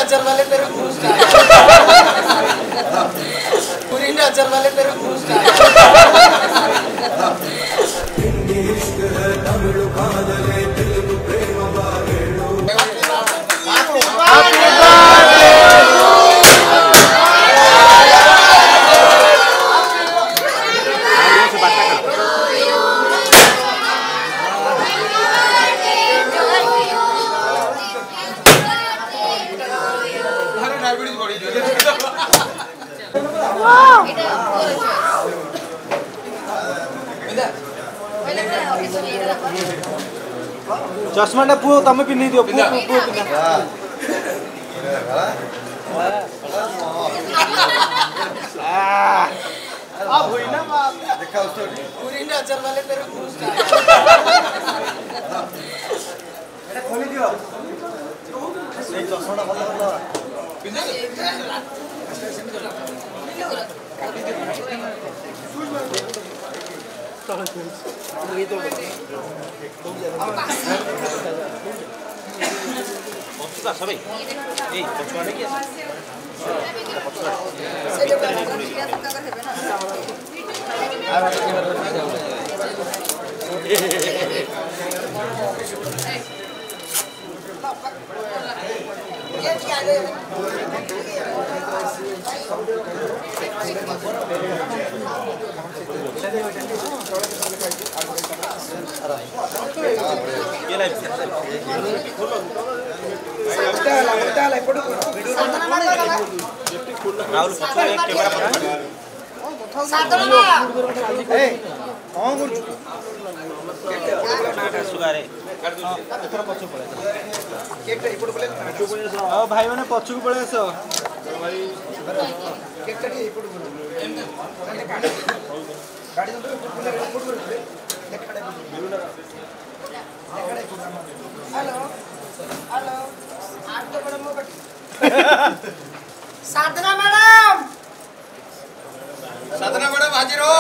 नजर वाले तेरे पूछता है पूरी नजर वाले तेरे पूछता है चश्मा टा पुओ तमे पिन्हि दियो पुओ पिन्हा अब होइन देखा उसको पूरी नजर वाले तेरे पूछता है एटा खोली दियो ए चश्मा टा भलो भलो पिन्हा सबै ए पछुवाडे के भाई मैंने पछू पड़े आस साधना मैडम हाजिर हो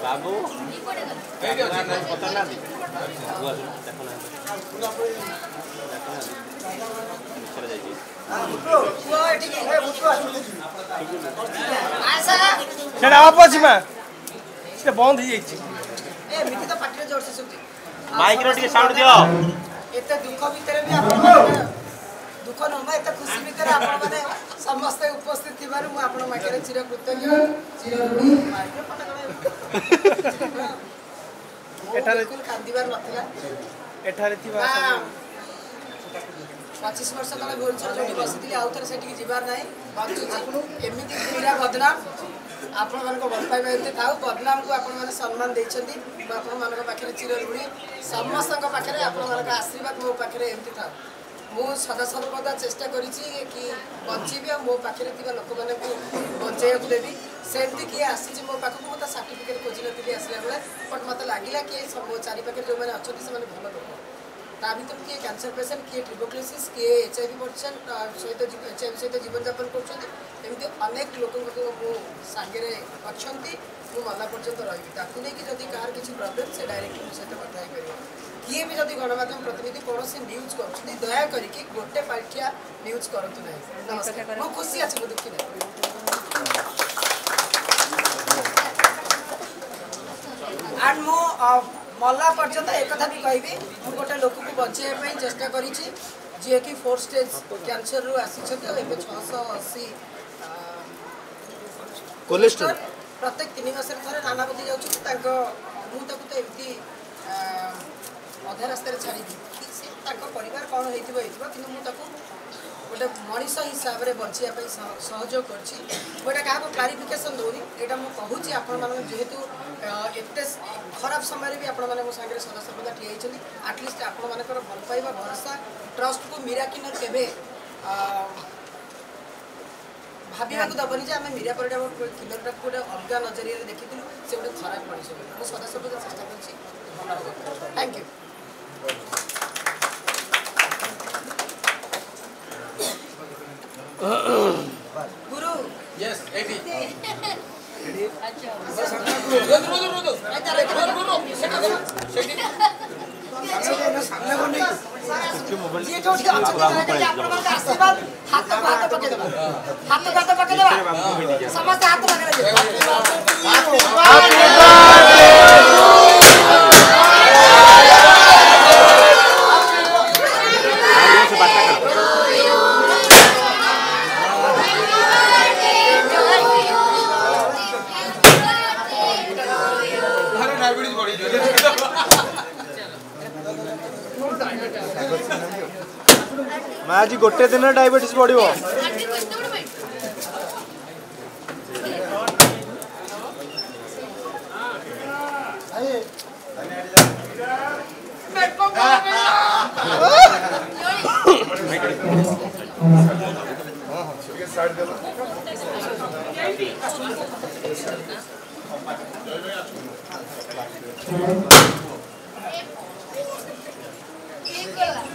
बाबू पता बंद माइक साउंड दियो एते दुख भितर भी दुख न एते खुशी भितर आपण माने समस्त उपस्थित थिबारु मु आपण माके चिर कृतज्ञ चिर ऋणी एठारे कांदिबार नथिला एठारे थिबा 25 वर्ष तले भुवनेश्वर जोटी बसिथिली आउथर सेठी जिबार नाही एमिति क्रीड़ा बदनाम आपण मानको भल पाइबा एते थाउ बदनाम को आपण माने सम्मान दैछथि आपण मानको पाखरे चिर ऋणी समस्त को पाखरे आपण मानको आशीर्वाद मो पाखरे एमिति थाउ मु सदा सर्वदा चेष्टा करिछि कि बंचीबे मो पाखरे थिबा लोक माने को बंचैया देबी सेमती किए आसी मो पाखक मत सर्टिफिकेट खोजी नी आसला बेले बट मत लगे कि सब चारि पाखे जो मैंने अच्छा से भल लोक ता भर किए कैंसर पेसेंट किए ट्यूबरक्लोसिस किए HIV पेसेंट सहित HIV सहित जीवन यापन करमती अनेक लोक सांगे अच्छा मरला पर्यटन रही ताकू नहीं कि कहार किसी प्रॉब्लम से डायरेक्ट मो सहित कथा कर किए भी जब गणमाध्यम प्रतिनिधि कौन से न्यूज कर दया करके गोटे पाठिया न्यूज करतु ना नमस्कार मो खुशी अच्छे मो दुखी ना एंड मो मरला पर्यटन एक कथा भी कहबी मु गोटे लोक को बचाई चेष्टा करी जी कि 4 स्टेज कैंसर रु आसी 680 कोलेस्ट्रॉल प्रत्येक 3 मास थे नानापति जाऊँ तो एमती अधा रास्त छाड़ी परिवार कौन हो कि गोटे मनीष हिसाब से बचाई सहयोग कर क्लारिफिकेसन दूनी यहाँ मुझे आपण मान जेहेतु एत खराब समय भी आपण मैंने मो सागर सदा सर्वदा ठिया आटलिस्ट आपण मान भल पाइबा भरोसा ट्रस्ट को मीरा कि केवे भाविया दबनी जे आम मीरा पर किलर गोटे अलग नजरिया देखी से गोटे खराब मनीष मुझे सदा सर्वदा चेष्टा कर थैंक यू गुरु यस 80 मैं आज गोटे दिन डायबिटीज बढ़ो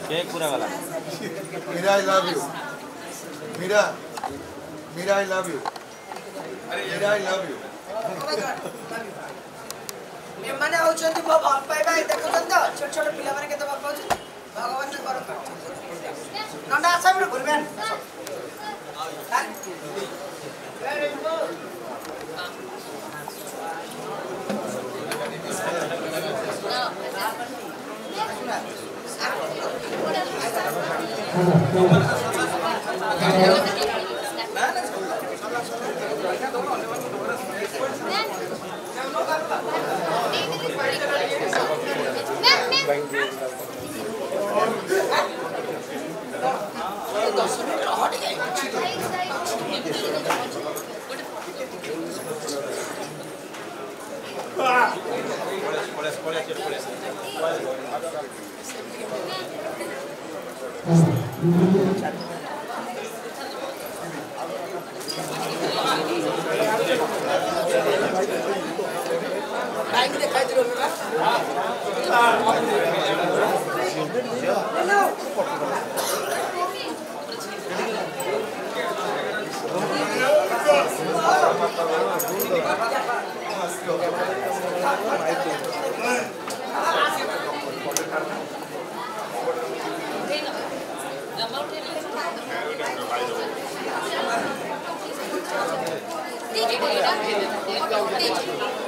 केक पूरा वाला Meera I love you Meera Meera I love you Meera I love you मैंने होचंती भल पाइबा देखुछन तो छोट छोट पिला माने केते भल पाउछ भगवान ने कर नंदा आसा बिड़ घुरबेन बैंक दिखाई दे Thank you.